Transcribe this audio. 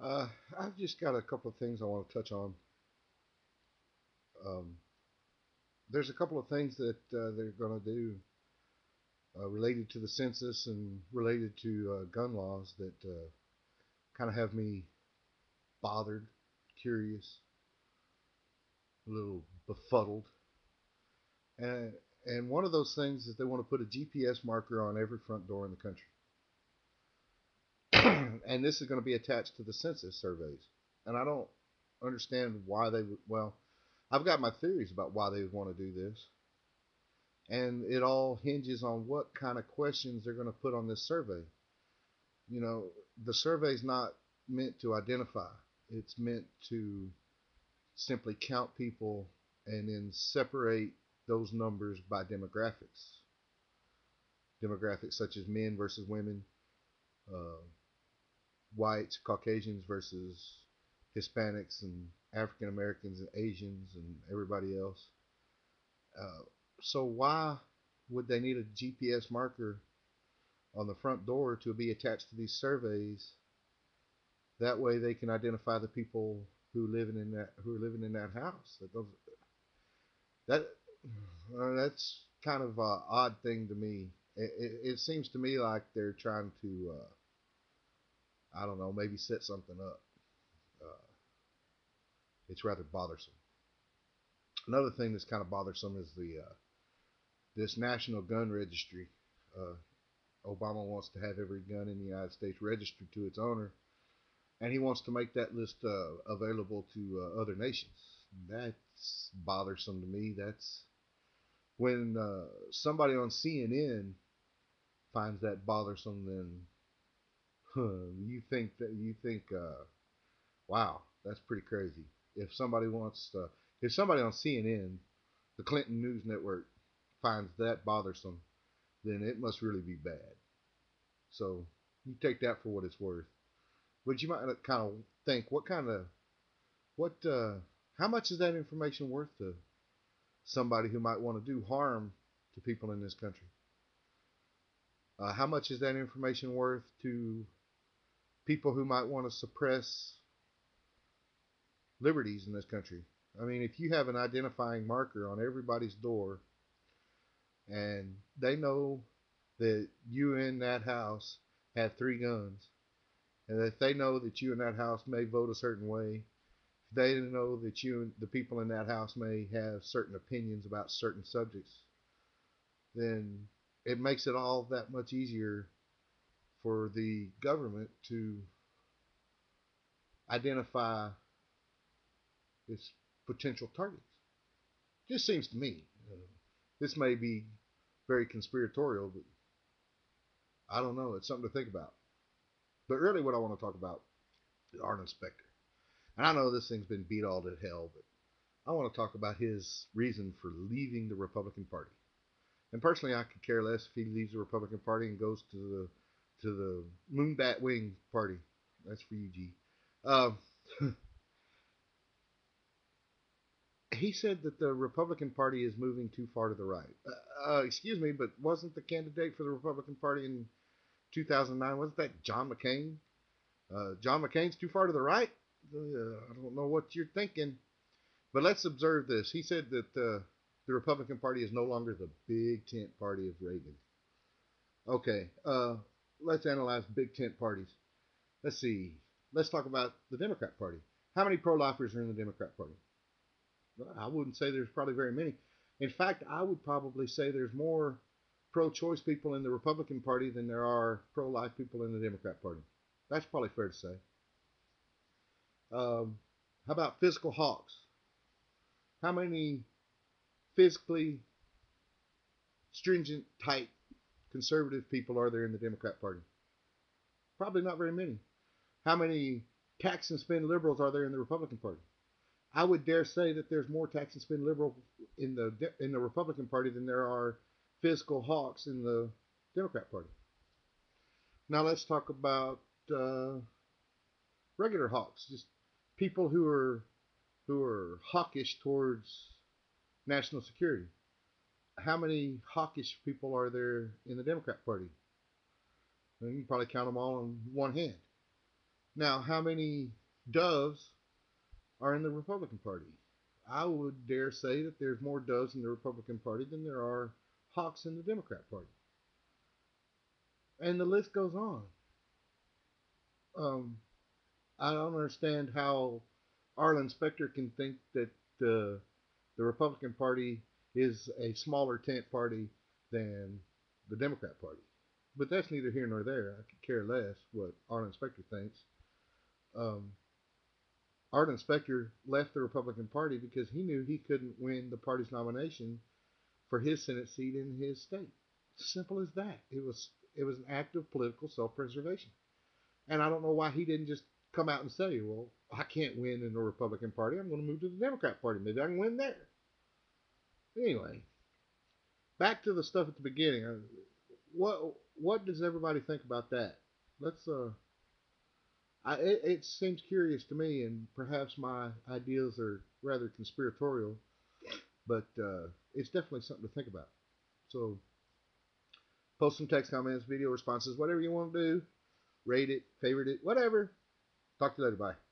Uh, I've just got a couple of things I want to touch on. Um, there's a couple of things that they're going to do related to the census and related to gun laws that kind of have me bothered, curious, a little befuddled. And and one of those things is they want to put a GPS marker on every front door in the country. And this is going to be attached to the census surveys. And I don't understand why they would. Well, I've got my theories about why they would want to do this. And it all hinges on what kind of questions they're going to put on this survey. The survey is not meant to identify, it's meant to simply count people and then separate those numbers by demographics. Demographics such as men versus women, uh, whites, Caucasians versus Hispanics and African Americans and Asians and everybody else. Uh, so why would they need a GPS marker on the front door to be attached to these surveys? That way they can identify the people who are living in that house. That that's kind of an odd thing to me. It seems to me like they're trying to I don't know, maybe set something up. Uh, it's rather bothersome. Another thing that's kind of bothersome is the this national gun registry. Uh, Obama wants to have every gun in the United States registered to its owner, and he wants to make that list available to other nations. That's bothersome to me. That's when somebody on CNN finds that bothersome. Then wow, that's pretty crazy. If somebody if somebody on CNN, the Clinton News Network, finds that bothersome, then it must really be bad. So you take that for what it's worth. But you might kind of think, what, how much is that information worth to somebody who might want to do harm to people in this country? How much is that information worth to people who might want to suppress liberties in this country? I mean, if you have an identifying marker on everybody's door and they know that you in that house have three guns, and if they know that you in that house may vote a certain way, if they know that you and the people in that house may have certain opinions about certain subjects, then it makes it all that much easier for the government to identify its potential targets. Just seems to me. This may be very conspiratorial, but I don't know. It's something to think about. But really, what I want to talk about is Arlen Spector. And I know this thing's been beat all to hell, but I want to talk about his reason for leaving the Republican Party. And personally, I could care less if he leaves the Republican Party and goes to the Moonbat Wing Party. That's for you, G. Uh, he said that the Republican Party is moving too far to the right. Excuse me, but wasn't the candidate for the Republican Party in 2009, wasn't that John McCain? John McCain's too far to the right? I don't know what you're thinking. But let's observe this. He said that the Republican Party is no longer the big tent party of Reagan. Okay, let's analyze big tent parties. Let's see. Let's talk about the Democrat Party. How many pro-lifers are in the Democrat Party? Well, I wouldn't say there's probably very many. In fact, I would probably say there's more pro-choice people in the Republican Party than there are pro-life people in the Democrat Party. That's probably fair to say. How about physical hawks? How many physically stringent, tight, conservative people are there in the Democrat Party? Probably not very many. How many tax and spend liberals are there in the Republican Party? I would dare say that there's more tax and spend liberal in the Republican Party than there are fiscal hawks in the Democrat Party. Now let's talk about uh, regular hawks, just people who are hawkish towards national security. How many hawkish people are there in the Democrat Party? You can probably count them all on one hand. Now, how many doves are in the Republican Party? I would dare say that there's more doves in the Republican Party than there are hawks in the Democrat Party. And the list goes on. Um, I don't understand how Arlen Spector can think that the Republican Party is a smaller tent party than the Democrat Party. But that's neither here nor there. I could care less what Arlen Spector thinks. Um, Arlen Spector left the Republican Party because he knew he couldn't win the party's nomination for his Senate seat in his state. Simple as that. It was an act of political self-preservation. And I don't know why he didn't just come out and say, "Well, I can't win in the Republican Party. I'm going to move to the Democrat Party. Maybe I can win there." Anyway, back to the stuff at the beginning. What does everybody think about that? Let's it seems curious to me, and perhaps my ideas are rather conspiratorial, but it's definitely something to think about. So post some text comments, video responses, whatever you want to do. Rate it, favorite it, whatever. Talk to you later. Bye.